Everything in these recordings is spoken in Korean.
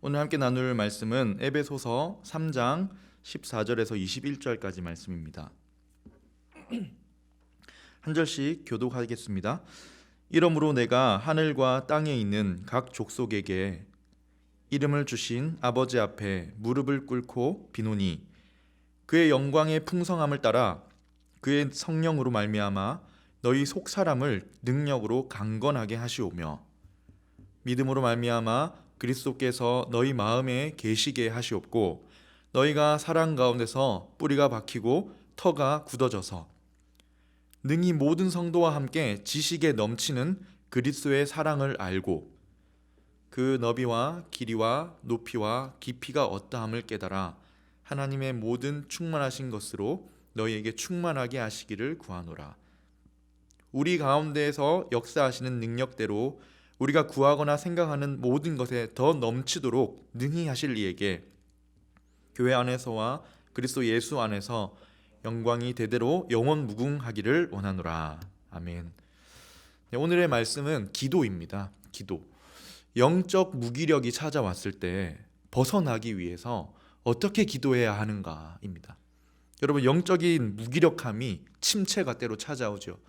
오늘 함께 나눌 말씀은 에베소서 3장 14절에서 21절까지 말씀입니다. 한 절씩 교독하겠습니다. 이러므로 내가 하늘과 땅에 있는 각 족속에게 이름을 주신 아버지 앞에 무릎을 꿇고 비노니 그의 영광의 풍성함을 따라 그의 성령으로 말미암아 너희 속 사람을 능력으로 강건하게 하시오며 믿음으로 말미암아 그리스도께서 너희 마음에 계시게 하시옵고 너희가 사랑 가운데서 뿌리가 박히고 터가 굳어져서 능히 모든 성도와 함께 지식에 넘치는 그리스도의 사랑을 알고 그 너비와 길이와 높이와 깊이가 어떠함을 깨달아 하나님의 모든 충만하신 것으로 너희에게 충만하게 하시기를 구하노라. 우리 가운데에서 역사하시는 능력대로 우리가 구하거나 생각하는 모든 것에 더 넘치도록 능히 하실 이에게 교회 안에서와 그리스도 예수 안에서 영광이 대대로 영원 무궁하기를 원하노라. 아멘. 네, 오늘의 말씀은 기도입니다. 기도. 영적 무기력이 찾아왔을 때 벗어나기 위해서 어떻게 기도해야 하는가입니다. 여러분, 영적인 무기력함이 침체가 때로 찾아오죠.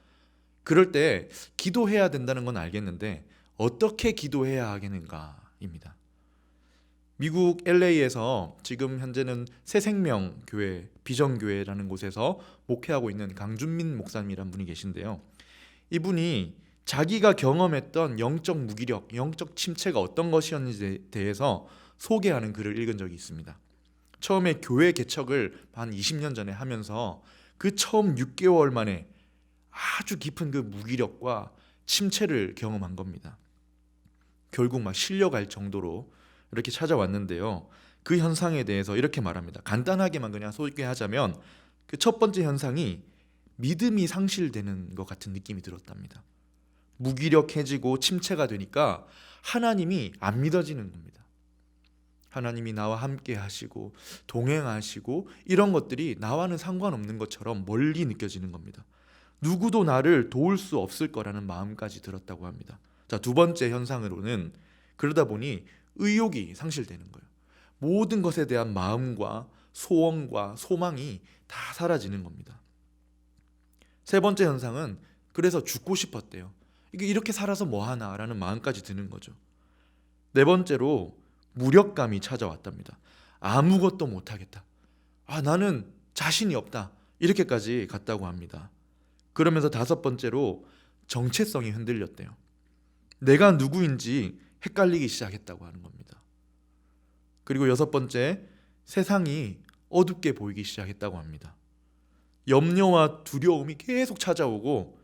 그럴 때 기도해야 된다는 건 알겠는데 어떻게 기도해야 하겠는가입니다. 미국 LA에서 지금 현재는 새생명교회, 비전교회라는 곳에서 목회하고 있는 강준민 목사님이라는 분이 계신데요. 이분이 자기가 경험했던 영적 무기력, 영적 침체가 어떤 것이었는지에 대해서 소개하는 글을 읽은 적이 있습니다. 처음에 교회 개척을 한 20년 전에 하면서 그 처음 6개월 만에 아주 깊은 그 무기력과 침체를 경험한 겁니다. 결국 막 실려갈 정도로 이렇게 찾아왔는데요. 그 현상에 대해서 이렇게 말합니다. 간단하게만 그냥 소개하자면 그 첫 번째 현상이 믿음이 상실되는 것 같은 느낌이 들었답니다. 무기력해지고 침체가 되니까 하나님이 안 믿어지는 겁니다. 하나님이 나와 함께 하시고 동행하시고 이런 것들이 나와는 상관없는 것처럼 멀리 느껴지는 겁니다. 누구도 나를 도울 수 없을 거라는 마음까지 들었다고 합니다. 자, 두 번째 현상으로는 그러다 보니 의욕이 상실되는 거예요. 모든 것에 대한 마음과 소원과 소망이 다 사라지는 겁니다. 세 번째 현상은 그래서 죽고 싶었대요. 이게 이렇게 살아서 뭐 하나라는 마음까지 드는 거죠. 네 번째로 무력감이 찾아왔답니다. 아무것도 못하겠다. 나는 자신이 없다. 이렇게까지 갔다고 합니다. 그러면서 다섯 번째로 정체성이 흔들렸대요. 내가 누구인지 헷갈리기 시작했다고 하는 겁니다. 그리고 여섯 번째, 세상이 어둡게 보이기 시작했다고 합니다. 염려와 두려움이 계속 찾아오고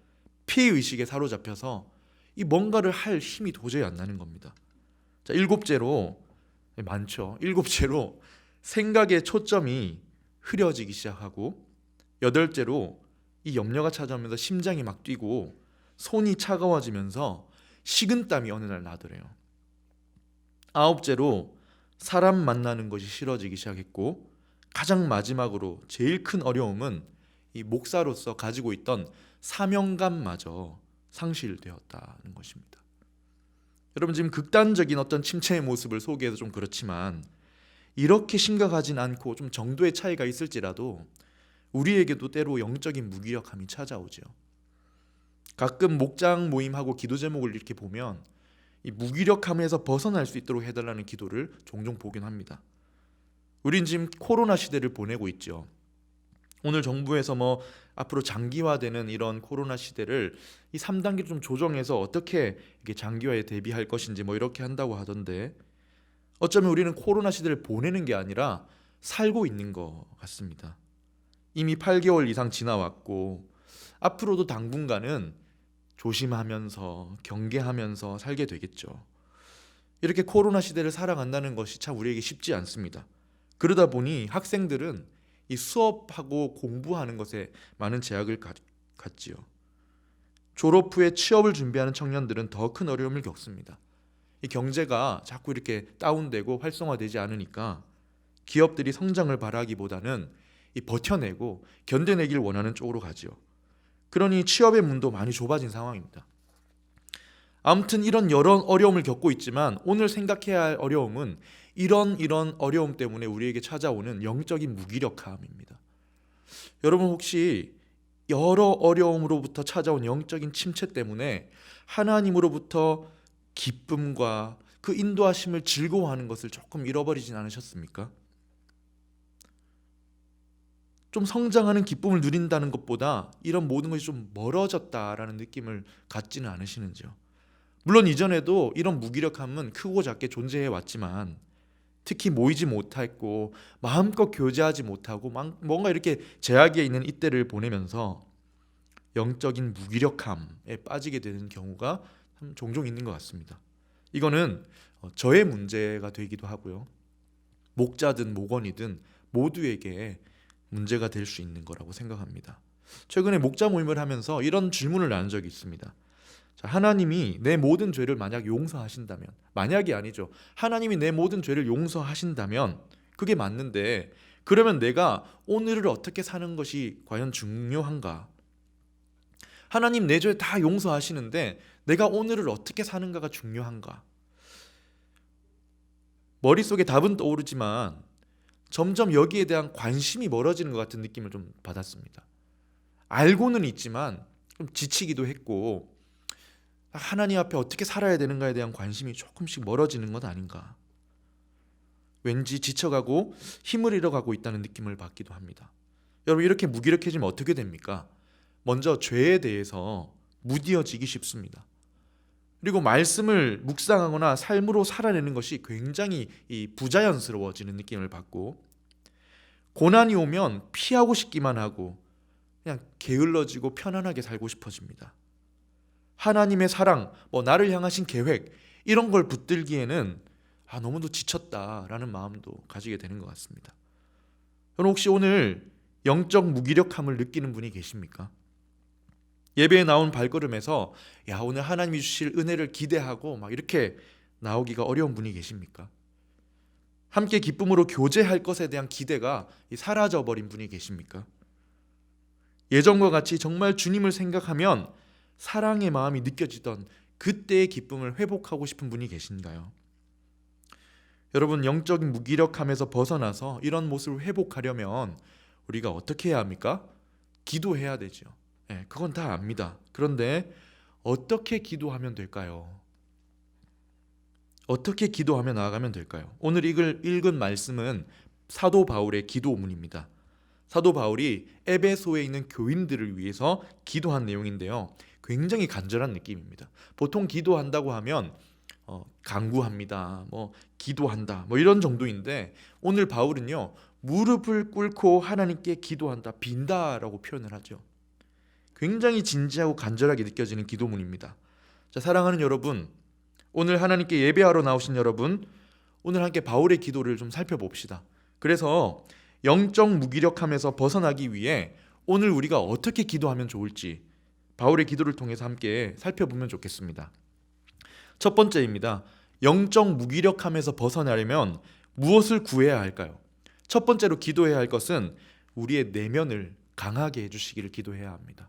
피해의식에 사로잡혀서 이 뭔가를 할 힘이 도저히 안 나는 겁니다. 자, 일곱째로, 많죠. 일곱째로 생각의 초점이 흐려지기 시작하고, 여덟째로 이 염려가 찾아오면서 심장이 막 뛰고 손이 차가워지면서 식은땀이 어느 날 나더래요. 아홉째로 사람 만나는 것이 싫어지기 시작했고, 가장 마지막으로 제일 큰 어려움은 이 목사로서 가지고 있던 사명감마저 상실되었다는 것입니다. 여러분, 지금 극단적인 어떤 침체의 모습을 소개해서 좀 그렇지만 이렇게 심각하진 않고 좀 정도의 차이가 있을지라도 우리에게도 때로 영적인 무기력함이 찾아오죠. 가끔 목장 모임하고 기도 제목을 이렇게 보면 이 무기력함에서 벗어날 수 있도록 해달라는 기도를 종종 보긴 합니다. 우린 지금 코로나 시대를 보내고 있죠. 오늘 정부에서 앞으로 장기화되는 이런 코로나 시대를 이 3단계로 좀 조정해서 어떻게 이게 장기화에 대비할 것인지 이렇게 한다고 하던데, 어쩌면 우리는 코로나 시대를 보내는 게 아니라 살고 있는 것 같습니다. 이미 8개월 이상 지나왔고 앞으로도 당분간은 조심하면서 경계하면서 살게 되겠죠. 이렇게 코로나 시대를 살아간다는 것이 참 우리에게 쉽지 않습니다. 그러다 보니 학생들은 이 수업하고 공부하는 것에 많은 제약을 갖지요. 졸업 후에 취업을 준비하는 청년들은 더 큰 어려움을 겪습니다. 이 경제가 자꾸 이렇게 다운되고 활성화되지 않으니까 기업들이 성장을 바라기보다는 이 버텨내고 견뎌내길 원하는 쪽으로 가지요. 그러니 취업의 문도 많이 좁아진 상황입니다. 아무튼 이런 여러 어려움을 겪고 있지만 오늘 생각해야 할 어려움은 이런 어려움 때문에 우리에게 찾아오는 영적인 무기력함입니다. 여러분 혹시 여러 어려움으로부터 찾아온 영적인 침체 때문에 하나님으로부터 기쁨과 그 인도하심을 즐거워하는 것을 조금 잃어버리진 않으셨습니까? 좀 성장하는 기쁨을 누린다는 것보다 이런 모든 것이 좀 멀어졌다라는 느낌을 갖지는 않으시는지요? 물론 이전에도 이런 무기력함은 크고 작게 존재해 왔지만 특히 모이지 못했고 마음껏 교제하지 못하고 뭔가 이렇게 제약에 있는 이때를 보내면서 영적인 무기력함에 빠지게 되는 경우가 참 종종 있는 것 같습니다. 이거는 저의 문제가 되기도 하고요. 목자든 목원이든 모두에게 문제가 될 수 있는 거라고 생각합니다. 최근에 목자 모임을 하면서 이런 질문을 나눈 적이 있습니다. 자, 하나님이 내 모든 죄를 만약 용서하신다면, 만약이 아니죠. 하나님이 내 모든 죄를 용서하신다면 그게 맞는데 그러면 내가 오늘을 어떻게 사는 것이 과연 중요한가? 하나님 내 죄 다 용서하시는데 내가 오늘을 어떻게 사는가가 중요한가? 머릿속에 답은 떠오르지만 점점 여기에 대한 관심이 멀어지는 것 같은 느낌을 좀 받았습니다. 알고는 있지만 좀 지치기도 했고 하나님 앞에 어떻게 살아야 되는가에 대한 관심이 조금씩 멀어지는 것 아닌가. 왠지 지쳐가고 힘을 잃어가고 있다는 느낌을 받기도 합니다. 여러분 이렇게 무기력해지면 어떻게 됩니까? 먼저 죄에 대해서 무디어지기 쉽습니다. 그리고 말씀을 묵상하거나 삶으로 살아내는 것이 굉장히 부자연스러워지는 느낌을 받고 고난이 오면 피하고 싶기만 하고 그냥 게을러지고 편안하게 살고 싶어집니다. 하나님의 사랑, 나를 향하신 계획 이런 걸 붙들기에는 너무도 지쳤다라는 마음도 가지게 되는 것 같습니다. 여러분 혹시 오늘 영적 무기력함을 느끼는 분이 계십니까? 예배에 나온 발걸음에서 오늘 하나님이 주실 은혜를 기대하고 막 이렇게 나오기가 어려운 분이 계십니까? 함께 기쁨으로 교제할 것에 대한 기대가 사라져버린 분이 계십니까? 예전과 같이 정말 주님을 생각하면 사랑의 마음이 느껴지던 그때의 기쁨을 회복하고 싶은 분이 계신가요? 여러분 영적인 무기력함에서 벗어나서 이런 모습을 회복하려면 우리가 어떻게 해야 합니까? 기도해야 되죠. 그건 다 압니다. 그런데 어떻게 기도하면 될까요? 어떻게 기도하며 나아가면 될까요? 오늘 읽은 말씀은 사도 바울의 기도문입니다. 사도 바울이 에베소에 있는 교인들을 위해서 기도한 내용인데요. 굉장히 간절한 느낌입니다. 보통 기도한다고 하면 간구합니다. 기도한다. 이런 정도인데 오늘 바울은요. 무릎을 꿇고 하나님께 기도한다, 빈다라고 표현을 하죠. 굉장히 진지하고 간절하게 느껴지는 기도문입니다. 자, 사랑하는 여러분, 오늘 하나님께 예배하러 나오신 여러분, 오늘 함께 바울의 기도를 좀 살펴봅시다. 그래서 영적 무기력함에서 벗어나기 위해 오늘 우리가 어떻게 기도하면 좋을지 바울의 기도를 통해서 함께 살펴보면 좋겠습니다. 첫 번째입니다. 영적 무기력함에서 벗어나려면 무엇을 구해야 할까요? 첫 번째로 기도해야 할 것은 우리의 내면을 강하게 해주시기를 기도해야 합니다.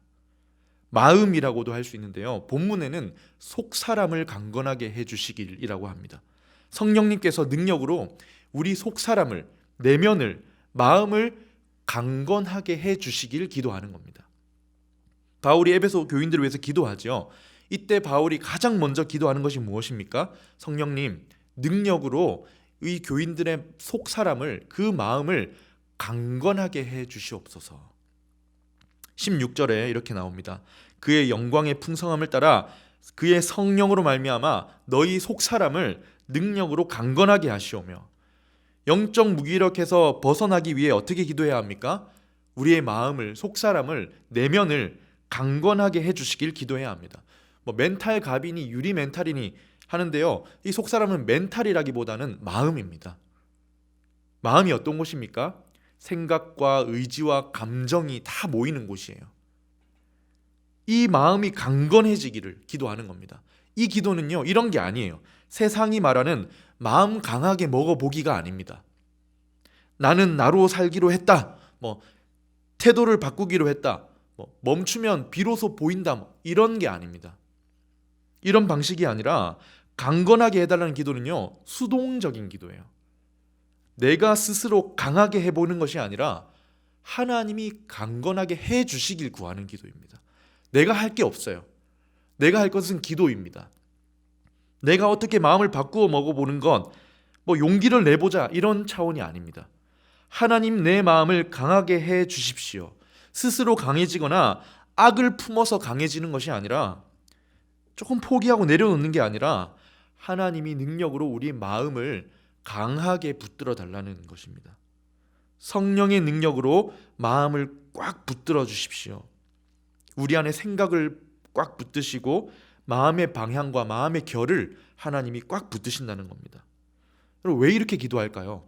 마음이라고도 할 수 있는데요. 본문에는 속사람을 강건하게 해주시길이라고 합니다. 성령님께서 능력으로 우리 속사람을, 내면을, 마음을 강건하게 해주시길 기도하는 겁니다. 바울이 에베소 교인들을 위해서 기도하죠. 이때 바울이 가장 먼저 기도하는 것이 무엇입니까? 성령님, 능력으로 이 교인들의 속사람을, 그 마음을 강건하게 해주시옵소서. 16절에 이렇게 나옵니다. 그의 영광의 풍성함을 따라 그의 성령으로 말미암아 너희 속사람을 능력으로 강건하게 하시오며. 영적 무기력해서 벗어나기 위해 어떻게 기도해야 합니까? 우리의 마음을, 속사람을, 내면을 강건하게 해주시길 기도해야 합니다. 멘탈 갑이니 유리 멘탈이니 하는데요. 이 속사람은 멘탈이라기보다는 마음입니다. 마음이 어떤 곳입니까? 생각과 의지와 감정이 다 모이는 곳이에요. 이 마음이 강건해지기를 기도하는 겁니다. 이 기도는요, 이런 게 아니에요. 세상이 말하는 마음 강하게 먹어보기가 아닙니다. 나는 나로 살기로 했다. 태도를 바꾸기로 했다. 멈추면 비로소 보인다. 이런 게 아닙니다. 이런 방식이 아니라 강건하게 해달라는 기도는요, 수동적인 기도예요. 내가 스스로 강하게 해보는 것이 아니라 하나님이 강건하게 해주시길 구하는 기도입니다. 내가 할 게 없어요. 내가 할 것은 기도입니다. 내가 어떻게 마음을 바꾸어 먹어보는 건 용기를 내보자 이런 차원이 아닙니다. 하나님 내 마음을 강하게 해 주십시오. 스스로 강해지거나 악을 품어서 강해지는 것이 아니라, 조금 포기하고 내려놓는 게 아니라 하나님이 능력으로 우리 마음을 강하게 붙들어 달라는 것입니다. 성령의 능력으로 마음을 꽉 붙들어 주십시오. 우리 안에 생각을 꽉 붙드시고 마음의 방향과 마음의 결을 하나님이 꽉 붙드신다는 겁니다. 여러분, 왜 이렇게 기도할까요?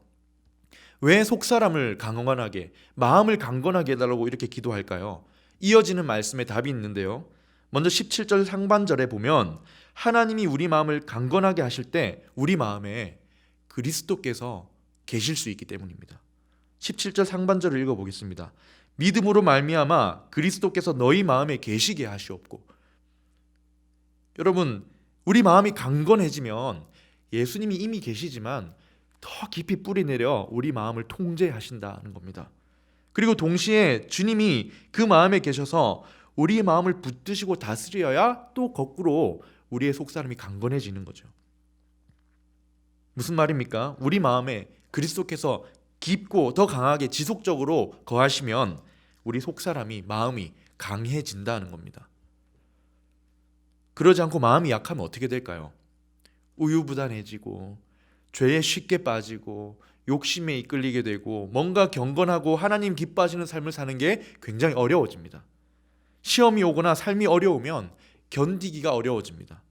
왜 속사람을 강건하게, 마음을 강건하게 해달라고 이렇게 기도할까요? 이어지는 말씀에 답이 있는데요. 먼저 17절 상반절에 보면 하나님이 우리 마음을 강건하게 하실 때 우리 마음에 그리스도께서 계실 수 있기 때문입니다. 17절 상반절을 읽어보겠습니다. 믿음으로 말미암아 그리스도께서 너희 마음에 계시게 하시옵고. 여러분, 우리 마음이 강건해지면 예수님이 이미 계시지만 더 깊이 뿌리 내려 우리 마음을 통제하신다는 겁니다. 그리고 동시에 주님이 그 마음에 계셔서 우리 마음을 붙드시고 다스려야 또 거꾸로 우리의 속사람이 강건해지는 거죠. 무슨 말입니까? 우리 마음에 그리스도께서 깊고 더 강하게 지속적으로 거하시면 우리 속사람이, 마음이 강해진다는 겁니다. 그러지 않고 마음이 약하면 어떻게 될까요? 우유부단해지고 죄에 쉽게 빠지고 욕심에 이끌리게 되고 뭔가 경건하고 하나님 기뻐하시는 삶을 사는 게 굉장히 어려워집니다. 시험이 오거나 삶이 어려우면 견디기가 어려워집니다.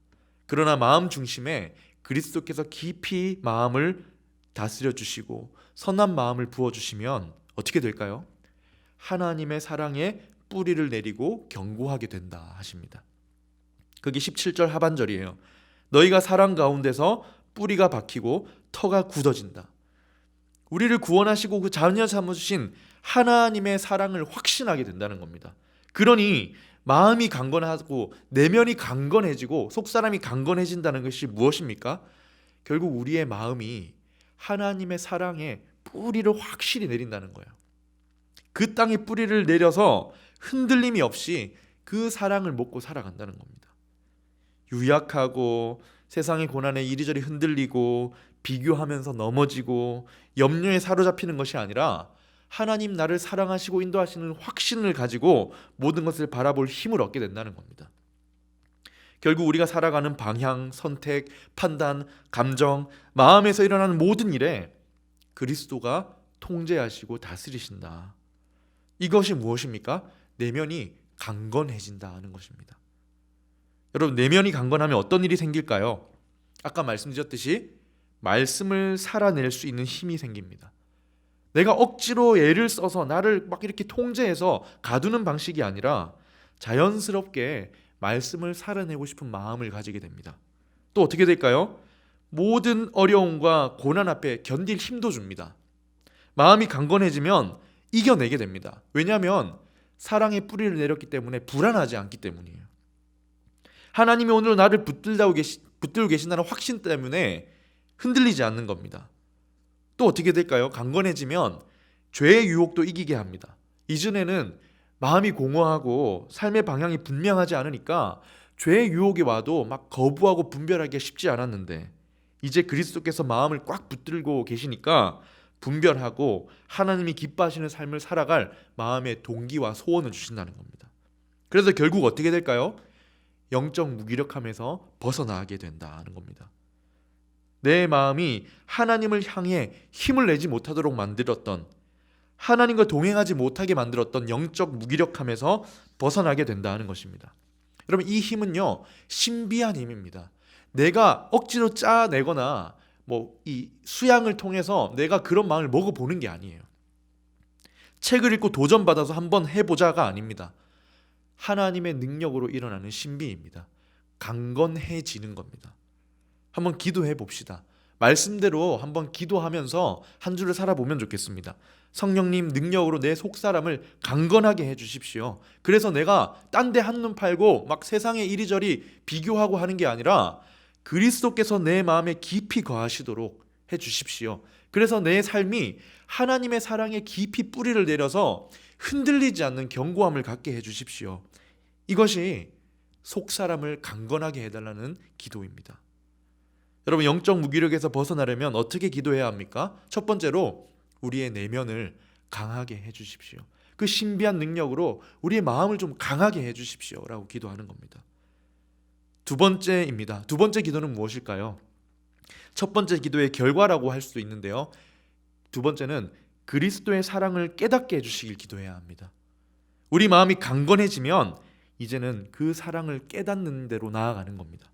그러나 마음 중심에 그리스도께서 깊이 마음을 다스려 주시고 선한 마음을 부어주시면 어떻게 될까요? 하나님의 사랑에 뿌리를 내리고 견고하게 된다 하십니다. 그게 17절 하반절이에요. 너희가 사랑 가운데서 뿌리가 박히고 터가 굳어진다. 우리를 구원하시고 그 자녀 삼으신 하나님의 사랑을 확신하게 된다는 겁니다. 그러니 마음이 강건하고 내면이 강건해지고 속사람이 강건해진다는 것이 무엇입니까? 결국 우리의 마음이 하나님의 사랑에 뿌리를 확실히 내린다는 거예요. 그 땅에 뿌리를 내려서 흔들림이 없이 그 사랑을 먹고 살아간다는 겁니다. 유약하고 세상의 고난에 이리저리 흔들리고 비교하면서 넘어지고 염려에 사로잡히는 것이 아니라 하나님 나를 사랑하시고 인도하시는 확신을 가지고 모든 것을 바라볼 힘을 얻게 된다는 겁니다. 결국 우리가 살아가는 방향, 선택, 판단, 감정, 마음에서 일어나는 모든 일에 그리스도가 통제하시고 다스리신다. 이것이 무엇입니까? 내면이 강건해진다는 것입니다. 여러분, 내면이 강건하면 어떤 일이 생길까요? 아까 말씀드렸듯이 말씀을 살아낼 수 있는 힘이 생깁니다. 내가 억지로 애를 써서 나를 막 이렇게 통제해서 가두는 방식이 아니라 자연스럽게 말씀을 살아내고 싶은 마음을 가지게 됩니다. 또 어떻게 될까요? 모든 어려움과 고난 앞에 견딜 힘도 줍니다. 마음이 강건해지면 이겨내게 됩니다. 왜냐하면 사랑의 뿌리를 내렸기 때문에 불안하지 않기 때문이에요. 하나님이 오늘 나를 붙들고 계신다는 확신 때문에 흔들리지 않는 겁니다. 또 어떻게 될까요? 강건해지면 죄의 유혹도 이기게 합니다. 이전에는 마음이 공허하고 삶의 방향이 분명하지 않으니까 죄의 유혹이 와도 막 거부하고 분별하기가 쉽지 않았는데 이제 그리스도께서 마음을 꽉 붙들고 계시니까 분별하고 하나님이 기뻐하시는 삶을 살아갈 마음의 동기와 소원을 주신다는 겁니다. 그래서 결국 어떻게 될까요? 영적 무기력함에서 벗어나게 된다는 겁니다. 내 마음이 하나님을 향해 힘을 내지 못하도록 만들었던, 하나님과 동행하지 못하게 만들었던 영적 무기력함에서 벗어나게 된다는 것입니다. 여러분, 이 힘은요, 신비한 힘입니다. 내가 억지로 짜내거나 이 수양을 통해서 내가 그런 마음을 먹어보는 게 아니에요. 책을 읽고 도전받아서 한번 해보자가 아닙니다. 하나님의 능력으로 일어나는 신비입니다. 강건해지는 겁니다. 한번 기도해 봅시다. 말씀대로 한번 기도하면서 한 주를 살아보면 좋겠습니다. 성령님 능력으로 내 속사람을 강건하게 해주십시오. 그래서 내가 딴 데 한눈 팔고 막 세상에 이리저리 비교하고 하는 게 아니라 그리스도께서 내 마음에 깊이 거하시도록 해주십시오. 그래서 내 삶이 하나님의 사랑에 깊이 뿌리를 내려서 흔들리지 않는 견고함을 갖게 해주십시오. 이것이 속사람을 강건하게 해달라는 기도입니다. 여러분, 영적 무기력에서 벗어나려면 어떻게 기도해야 합니까? 첫 번째로 우리의 내면을 강하게 해주십시오. 그 신비한 능력으로 우리의 마음을 좀 강하게 해주십시오 라고 기도하는 겁니다. 두 번째입니다. 두 번째 기도는 무엇일까요? 첫 번째 기도의 결과라고 할 수도 있는데요, 두 번째는 그리스도의 사랑을 깨닫게 해주시길 기도해야 합니다. 우리 마음이 강건해지면 이제는 그 사랑을 깨닫는 대로 나아가는 겁니다.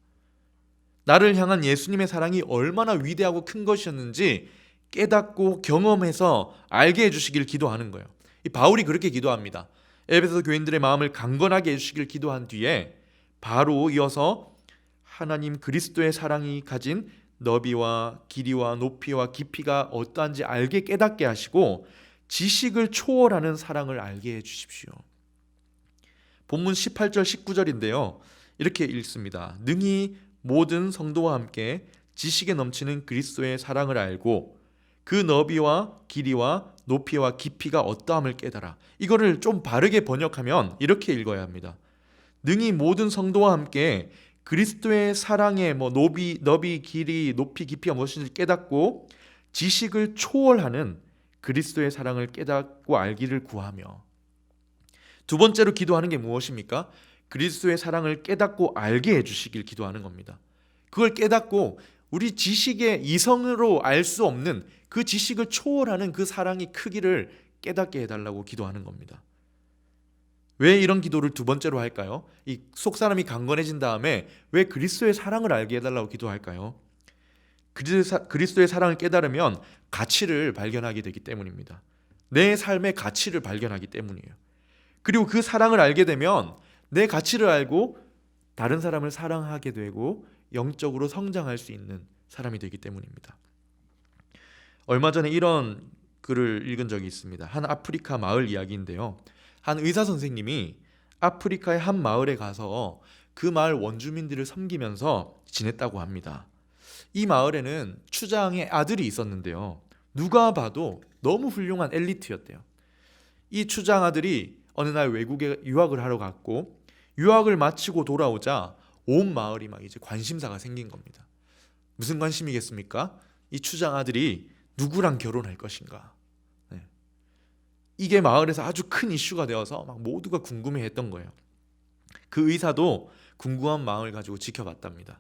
나를 향한 예수님의 사랑이 얼마나 위대하고 큰 것이었는지 깨닫고 경험해서 알게 해주시길 기도하는 거예요. 이 바울이 그렇게 기도합니다. 에베소 교인들의 마음을 강건하게 해주시길 기도한 뒤에 바로 이어서 하나님 그리스도의 사랑이 가진 너비와 길이와 높이와 깊이가 어떠한지 알게 깨닫게 하시고 지식을 초월하는 사랑을 알게 해주십시오. 본문 18절 19절인데요, 이렇게 읽습니다. 능히 모든 성도와 함께 지식에 넘치는 그리스도의 사랑을 알고 그 너비와 길이와 높이와 깊이가 어떠함을 깨달아. 이거를 좀 바르게 번역하면 이렇게 읽어야 합니다. 능히 모든 성도와 함께 그리스도의 사랑의 너비, 길이, 높이, 깊이가 무엇인지 깨닫고 지식을 초월하는 그리스도의 사랑을 깨닫고 알기를 구하며. 두 번째로 기도하는 게 무엇입니까? 그리스도의 사랑을 깨닫고 알게 해주시길 기도하는 겁니다. 그걸 깨닫고 우리 지식의 이성으로 알 수 없는 그 지식을 초월하는 그 사랑의 크기를 깨닫게 해달라고 기도하는 겁니다. 왜 이런 기도를 두 번째로 할까요? 이 속사람이 강건해진 다음에 왜 그리스도의 사랑을 알게 해달라고 기도할까요? 그리스도의 사랑을 깨달으면 가치를 발견하게 되기 때문입니다. 내 삶의 가치를 발견하기 때문이에요. 그리고 그 사랑을 알게 되면 내 가치를 알고 다른 사람을 사랑하게 되고 영적으로 성장할 수 있는 사람이 되기 때문입니다. 얼마 전에 이런 글을 읽은 적이 있습니다. 한 아프리카 마을 이야기인데요, 한 의사 선생님이 아프리카의 한 마을에 가서 그 마을 원주민들을 섬기면서 지냈다고 합니다. 이 마을에는 추장의 아들이 있었는데요, 누가 봐도 너무 훌륭한 엘리트였대요. 이 추장 아들이 어느 날 외국에 유학을 하러 갔고 유학을 마치고 돌아오자 온 마을이 막 이제 관심사가 생긴 겁니다. 무슨 관심이겠습니까? 이 추장 아들이 누구랑 결혼할 것인가. 네. 이게 마을에서 아주 큰 이슈가 되어서 막 모두가 궁금해했던 거예요. 그 의사도 궁금한 마음을 가지고 지켜봤답니다.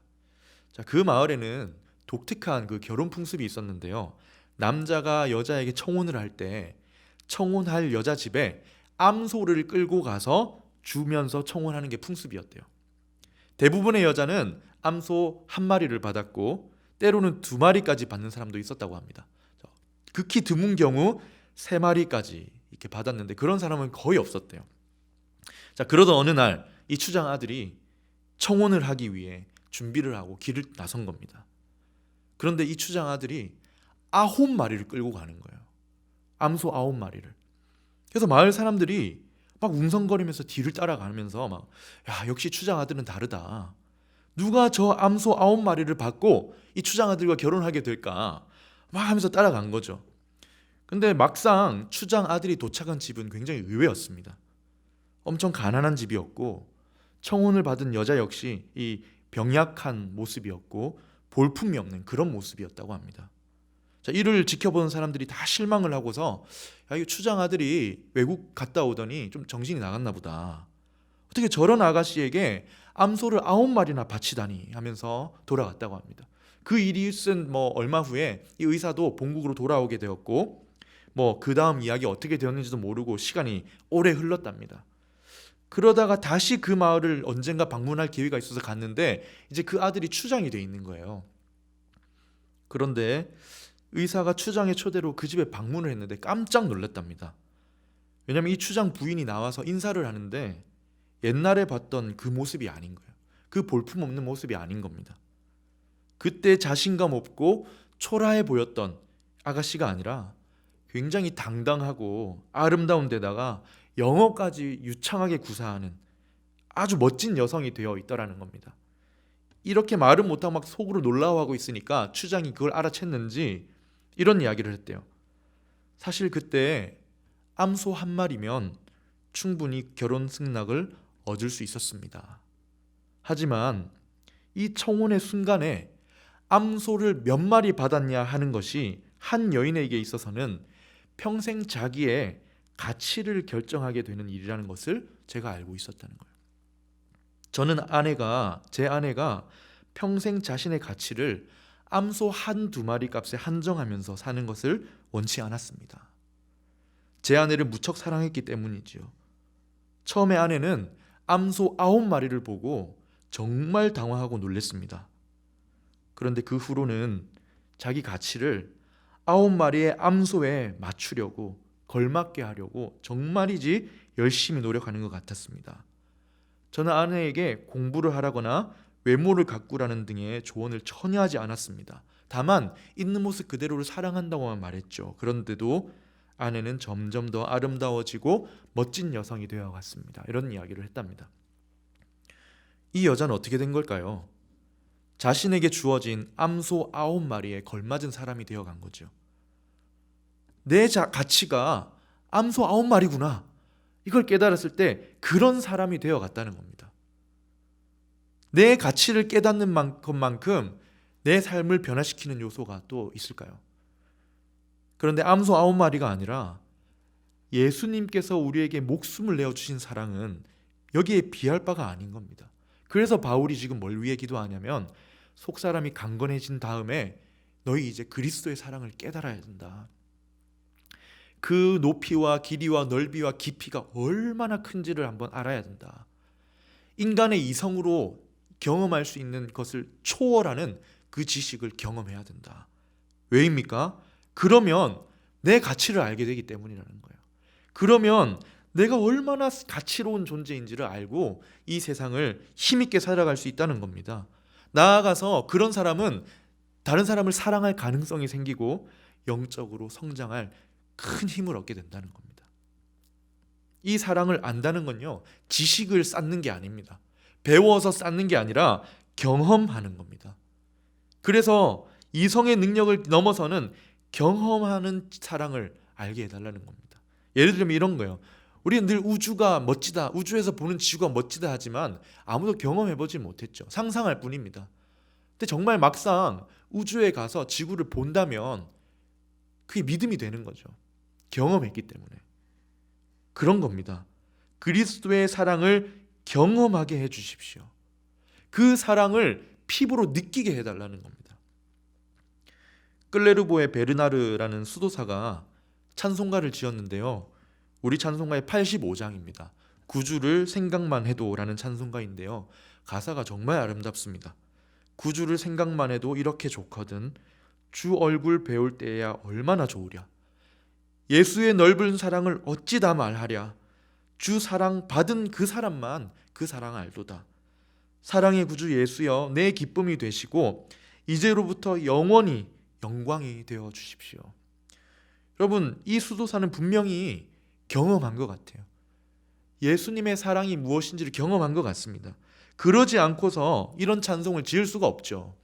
자, 그 마을에는 독특한 그 결혼 풍습이 있었는데요, 남자가 여자에게 청혼을 할 때 청혼할 여자 집에 암소를 끌고 가서 주면서 청혼하는 게 풍습이었대요. 대부분의 여자는 암소 한 마리를 받았고 때로는 두 마리까지 받는 사람도 있었다고 합니다. 극히 드문 경우 세 마리까지 이렇게 받았는데 그런 사람은 거의 없었대요. 자, 그러던 어느 날 이 추장 아들이 청혼을 하기 위해 준비를 하고 길을 나선 겁니다. 그런데 이 추장 아들이 9마리를 끌고 가는 거예요. 암소 9마리를. 그래서 마을 사람들이 막 웅성거리면서 뒤를 따라가면서 막, 야, 역시 추장 아들은 다르다. 누가 저 암소 9마리를 받고 이 추장 아들과 결혼하게 될까? 막 하면서 따라간 거죠. 근데 막상 추장 아들이 도착한 집은 굉장히 의외였습니다. 엄청 가난한 집이었고 청혼을 받은 여자 역시 이 병약한 모습이었고 볼품이 없는 그런 모습이었다고 합니다. 자, 이를 지켜보는 사람들이 다 실망을 하고서, 야, 이 추장 아들이 외국 갔다 오더니 좀 정신이 나갔나 보다. 어떻게 저런 아가씨에게 암소를 9마리나 바치다니 하면서 돌아갔다고 합니다. 그 일이 있은 얼마 후에 이 의사도 본국으로 돌아오게 되었고 그 다음 이야기 어떻게 되었는지도 모르고 시간이 오래 흘렀답니다. 그러다가 다시 그 마을을 언젠가 방문할 기회가 있어서 갔는데 이제 그 아들이 추장이 돼 있는 거예요. 그런데 의사가 추장의 초대로 그 집에 방문을 했는데 깜짝 놀랐답니다. 왜냐하면 이 추장 부인이 나와서 인사를 하는데 옛날에 봤던 그 모습이 아닌 거예요. 그 볼품없는 모습이 아닌 겁니다. 그때 자신감 없고 초라해 보였던 아가씨가 아니라 굉장히 당당하고 아름다운 데다가 영어까지 유창하게 구사하는 아주 멋진 여성이 되어 있더라는 겁니다. 이렇게 말은 못하고 막 속으로 놀라워하고 있으니까 추장이 그걸 알아챘는지 이런 이야기를 했대요. 사실 그때 암소 한 마리면 충분히 결혼 승낙을 얻을 수 있었습니다. 하지만 이 청혼의 순간에 암소를 몇 마리 받았냐 하는 것이 한 여인에게 있어서는 평생 자기의 가치를 결정하게 되는 일이라는 것을 제가 알고 있었다는 거예요. 저는 제 아내가 평생 자신의 가치를 암소 한두 마리 값에 한정하면서 사는 것을 원치 않았습니다. 제 아내를 무척 사랑했기 때문이지요. 처음에 아내는 암소 9마리를 보고 정말 당황하고 놀랐습니다. 그런데 그 후로는 자기 가치를 9마리의 암소에 맞추려고, 걸맞게 하려고 정말이지 열심히 노력하는 것 같았습니다. 저는 아내에게 공부를 하라거나 외모를 가꾸라는 등의 조언을 전혀 하지 않았습니다. 다만 있는 모습 그대로를 사랑한다고만 말했죠. 그런데도 아내는 점점 더 아름다워지고 멋진 여성이 되어갔습니다. 이런 이야기를 했답니다. 이 여자는 어떻게 된 걸까요? 자신에게 주어진 암소 9마리에 걸맞은 사람이 되어간 거죠. 내 가치가 암소 9마리구나. 이걸 깨달았을 때 그런 사람이 되어갔다는 겁니다. 내 가치를 깨닫는 것만큼 내 삶을 변화시키는 요소가 또 있을까요? 그런데 암소 9마리가 아니라 예수님께서 우리에게 목숨을 내어주신 사랑은 여기에 비할 바가 아닌 겁니다. 그래서 바울이 지금 뭘 위해 기도하냐면 속사람이 강건해진 다음에 너희 이제 그리스도의 사랑을 깨달아야 된다. 그 높이와 길이와 넓이와 깊이가 얼마나 큰지를 한번 알아야 된다. 인간의 이성으로 경험할 수 있는 것을 초월하는 그 지식을 경험해야 된다. 왜입니까? 그러면 내 가치를 알게 되기 때문이라는 거예요. 그러면 내가 얼마나 가치로운 존재인지를 알고 이 세상을 힘있게 살아갈 수 있다는 겁니다. 나아가서 그런 사람은 다른 사람을 사랑할 가능성이 생기고 영적으로 성장할 큰 힘을 얻게 된다는 겁니다. 이 사랑을 안다는 건요, 지식을 쌓는 게 아닙니다. 배워서 쌓는 게 아니라 경험하는 겁니다. 그래서 이성의 능력을 넘어서는 경험하는 사랑을 알게 해달라는 겁니다. 예를 들면 이런 거예요. 우리는 늘 우주가 멋지다, 우주에서 보는 지구가 멋지다 하지만 아무도 경험해보지 못했죠. 상상할 뿐입니다. 근데 정말 막상 우주에 가서 지구를 본다면 그게 믿음이 되는 거죠. 경험했기 때문에. 그런 겁니다. 그리스도의 사랑을 경험하게 해주십시오. 그 사랑을 피부로 느끼게 해달라는 겁니다. 클레르보의 베르나르라는 수도사가 찬송가를 지었는데요. 우리 찬송가의 85장입니다. 구주를 생각만 해도 라는 찬송가인데요. 가사가 정말 아름답습니다. 구주를 생각만 해도 이렇게 좋거든. 주 얼굴 배울 때야 얼마나 좋으랴. 예수의 넓은 사랑을 어찌 다 말하랴. 주 사랑 받은 그 사람만 그 사랑 알도다. 사랑의 구주 예수여 내 기쁨이 되시고 이제로부터 영원히 영광이 되어 주십시오. 여러분, 이 수도사는 분명히 경험한 것 같아요. 예수님의 사랑이 무엇인지를 경험한 것 같습니다. 그러지 않고서 이런 찬송을 지을 수가 없죠.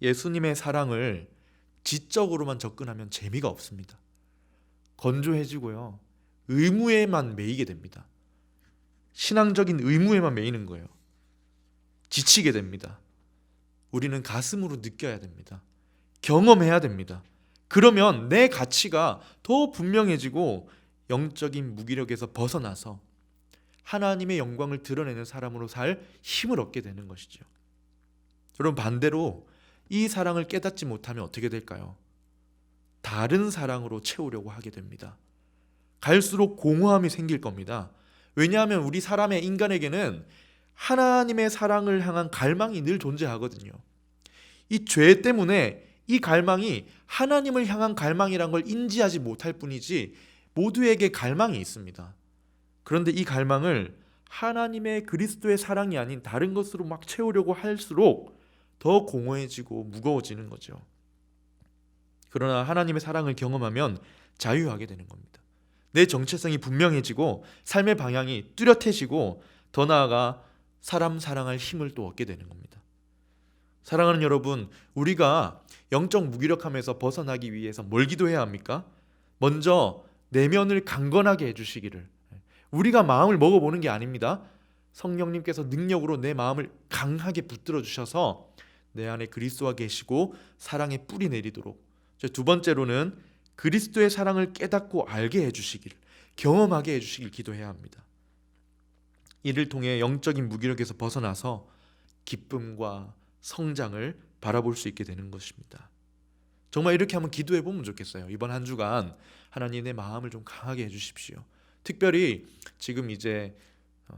예수님의 사랑을 지적으로만 접근하면 재미가 없습니다. 건조해지고요. 의무에만 매이게 됩니다. 신앙적인 의무에만 매이는 거예요. 지치게 됩니다. 우리는 가슴으로 느껴야 됩니다. 경험해야 됩니다. 그러면 내 가치가 더 분명해지고 영적인 무기력에서 벗어나서 하나님의 영광을 드러내는 사람으로 살 힘을 얻게 되는 것이죠. 여러분, 반대로 이 사랑을 깨닫지 못하면 어떻게 될까요? 다른 사랑으로 채우려고 하게 됩니다. 갈수록 공허함이 생길 겁니다. 왜냐하면 우리 사람의 인간에게는 하나님의 사랑을 향한 갈망이 늘 존재하거든요. 이 죄 때문에 이 갈망이 하나님을 향한 갈망이란 걸 인지하지 못할 뿐이지 모두에게 갈망이 있습니다. 그런데 이 갈망을 하나님의 그리스도의 사랑이 아닌 다른 것으로 막 채우려고 할수록 더 공허해지고 무거워지는 거죠. 그러나 하나님의 사랑을 경험하면 자유하게 되는 겁니다. 내 정체성이 분명해지고 삶의 방향이 뚜렷해지고 더 나아가 사람 사랑할 힘을 또 얻게 되는 겁니다. 사랑하는 여러분, 우리가 영적 무기력함에서 벗어나기 위해서 뭘 기도해야 합니까? 먼저 내면을 강건하게 해주시기를. 우리가 마음을 먹어보는 게 아닙니다. 성령님께서 능력으로 내 마음을 강하게 붙들어 주셔서 내 안에 그리스도가 계시고 사랑의 뿌리 내리도록. 두 번째로는 그리스도의 사랑을 깨닫고 알게 해주시길, 경험하게 해주시길 기도해야 합니다. 이를 통해 영적인 무기력에서 벗어나서 기쁨과 성장을 바라볼 수 있게 되는 것입니다. 정말 이렇게 한번 기도해 보면 좋겠어요. 이번 한 주간 하나님 내 마음을 좀 강하게 해주십시오. 특별히 지금 이제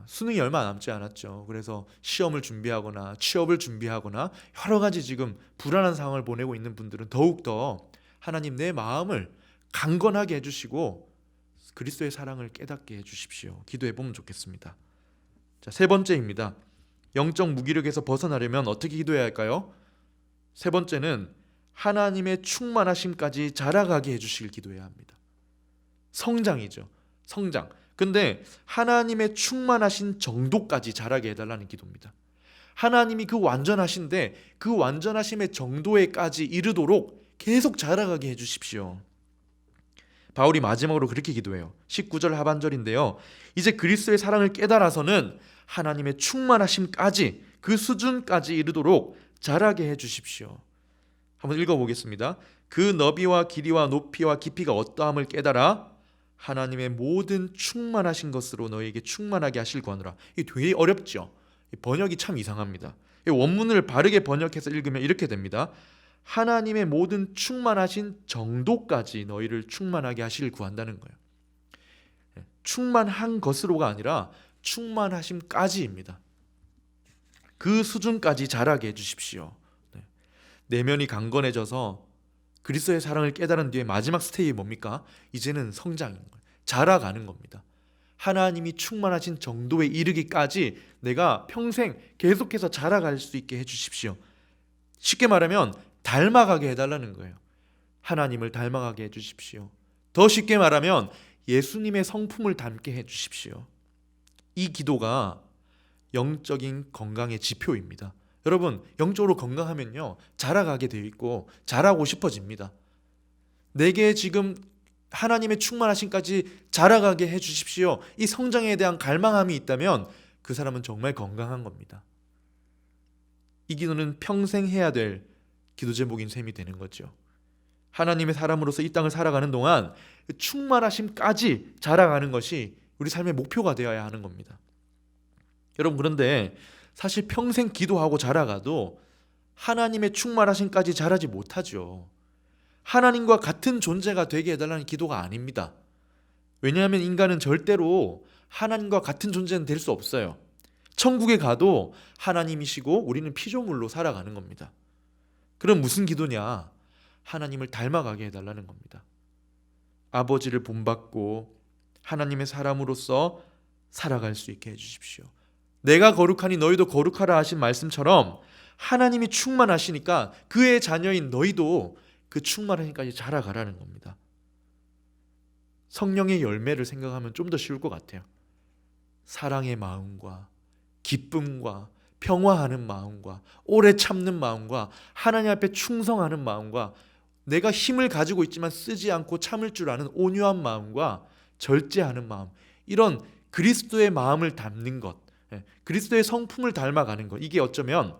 수능이 얼마 남지 않았죠. 그래서 시험을 준비하거나 취업을 준비하거나 여러 가지 지금 불안한 상황을 보내고 있는 분들은 더욱더 하나님 내 마음을 강건하게 해주시고 그리스도의 사랑을 깨닫게 해주십시오. 기도해 보면 좋겠습니다. 자, 세 번째입니다. 영적 무기력에서 벗어나려면 어떻게 기도해야 할까요? 세 번째는 하나님의 충만하심까지 자라가게 해주시길 기도해야 합니다. 성장이죠. 성장. 근데 하나님의 충만하신 정도까지 자라게 해달라는 기도입니다. 하나님이 그 완전하신데 그 완전하심의 정도에까지 이르도록 계속 자라가게 해주십시오. 바울이 마지막으로 그렇게 기도해요. 19절 하반절인데요. 이제 그리스도의 사랑을 깨달아서는 하나님의 충만하심까지 그 수준까지 이르도록 자라게 해주십시오. 한번 읽어보겠습니다. 그 너비와 길이와 높이와 깊이가 어떠함을 깨달아 하나님의 모든 충만하신 것으로 너에게 충만하게 하실 거하노라. 이게 되게 어렵죠. 번역이 참 이상합니다. 원문을 바르게 번역해서 읽으면 이렇게 됩니다. 하나님의 모든 충만하신 정도까지 너희를 충만하게 하시길 구한다는 거예요. 충만한 것으로가 아니라 충만하심까지입니다. 그 수준까지 자라게 해주십시오. 내면이 강건해져서 그리스도의 사랑을 깨달은 뒤에 마지막 스테이지 뭡니까? 이제는 성장인 거예요. 자라가는 겁니다. 하나님이 충만하신 정도에 이르기까지 내가 평생 계속해서 자라갈 수 있게 해주십시오. 쉽게 말하면 닮아가게 해달라는 거예요. 하나님을 닮아가게 해주십시오. 더 쉽게 말하면 예수님의 성품을 닮게 해주십시오. 이 기도가 영적인 건강의 지표입니다. 여러분, 영적으로 건강하면요 자라가게 되어 있고 자라고 싶어집니다. 내게 지금 하나님의 충만하심까지 자라가게 해주십시오. 이 성장에 대한 갈망함이 있다면 그 사람은 정말 건강한 겁니다. 이 기도는 평생 해야 될 기도 제목인 셈이 되는 거죠. 하나님의 사람으로서 이 땅을 살아가는 동안 충만하심까지 자라가는 것이 우리 삶의 목표가 되어야 하는 겁니다. 여러분, 그런데 사실 평생 기도하고 자라가도 하나님의 충만하심까지 자라지 못하죠. 하나님과 같은 존재가 되게 해달라는 기도가 아닙니다. 왜냐하면 인간은 절대로 하나님과 같은 존재는 될 수 없어요. 천국에 가도 하나님이시고 우리는 피조물로 살아가는 겁니다. 그럼 무슨 기도냐? 하나님을 닮아가게 해달라는 겁니다. 아버지를 본받고 하나님의 사람으로서 살아갈 수 있게 해주십시오. 내가 거룩하니 너희도 거룩하라 하신 말씀처럼 하나님이 충만하시니까 그의 자녀인 너희도 그 충만하니까지 자라가라는 겁니다. 성령의 열매를 생각하면 좀 더 쉬울 것 같아요. 사랑의 마음과 기쁨과 평화하는 마음과 오래 참는 마음과 하나님 앞에 충성하는 마음과 내가 힘을 가지고 있지만 쓰지 않고 참을 줄 아는 온유한 마음과 절제하는 마음, 이런 그리스도의 마음을 담는 것, 그리스도의 성품을 닮아가는 것, 이게 어쩌면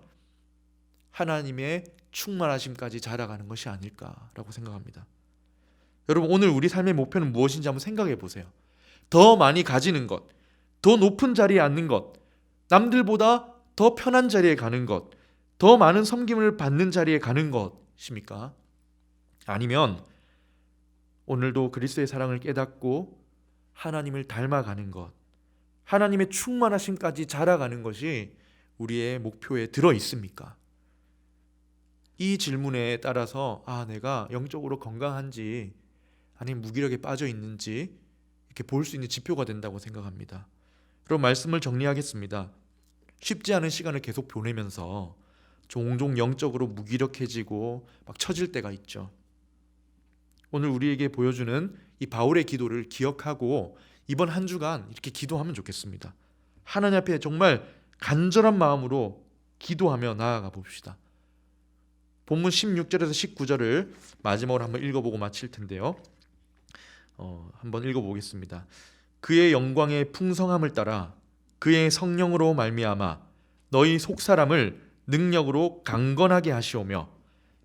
하나님의 충만하심까지 자라가는 것이 아닐까라고 생각합니다. 여러분, 오늘 우리 삶의 목표는 무엇인지 한번 생각해 보세요. 더 많이 가지는 것, 더 높은 자리에 앉는 것, 남들보다 더 편한 자리에 가는 것, 더 많은 섬김을 받는 자리에 가는 것입니까? 아니면 오늘도 그리스도의 사랑을 깨닫고 하나님을 닮아가는 것, 하나님의 충만하심까지 자라가는 것이 우리의 목표에 들어 있습니까? 이 질문에 따라서 내가 영적으로 건강한지 아니면 무기력에 빠져 있는지 이렇게 볼 수 있는 지표가 된다고 생각합니다. 그럼 말씀을 정리하겠습니다. 쉽지 않은 시간을 계속 보내면서 종종 영적으로 무기력해지고 막 처질 때가 있죠. 오늘 우리에게 보여주는 이 바울의 기도를 기억하고 이번 한 주간 이렇게 기도하면 좋겠습니다. 하나님 앞에 정말 간절한 마음으로 기도하며 나아가 봅시다. 본문 16절에서 19절을 마지막으로 한번 읽어보고 마칠 텐데요. 한번 읽어보겠습니다. 그의 영광의 풍성함을 따라 그의 성령으로 말미암아 너희 속사람을 능력으로 강건하게 하시오며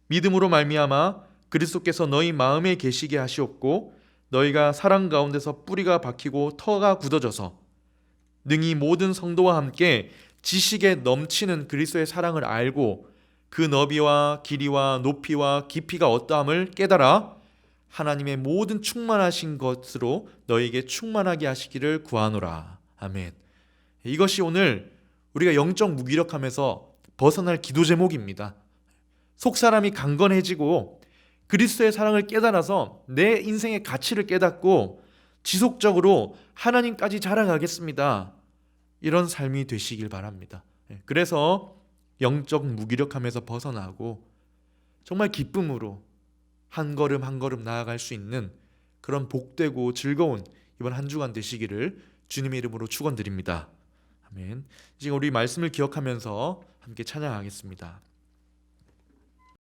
믿음으로 말미암아 그리스도께서 너희 마음에 계시게 하시옵고 너희가 사랑 가운데서 뿌리가 박히고 터가 굳어져서 능히 모든 성도와 함께 지식에 넘치는 그리스도의 사랑을 알고 그 너비와 길이와 높이와 깊이가 어떠함을 깨달아 하나님의 모든 충만하신 것으로 너희에게 충만하게 하시기를 구하노라. 아멘. 이것이 오늘 우리가 영적 무기력함에서 벗어날 기도 제목입니다. 속사람이 강건해지고 그리스도의 사랑을 깨달아서 내 인생의 가치를 깨닫고 지속적으로 하나님까지 자라가겠습니다. 이런 삶이 되시길 바랍니다. 그래서 영적 무기력함에서 벗어나고 정말 기쁨으로 한 걸음 한 걸음 나아갈 수 있는 그런 복되고 즐거운 이번 한 주간 되시기를 주님의 이름으로 축원드립니다. 아멘. 지금 우리 말씀을 기억하면서 함께 찬양하겠습니다.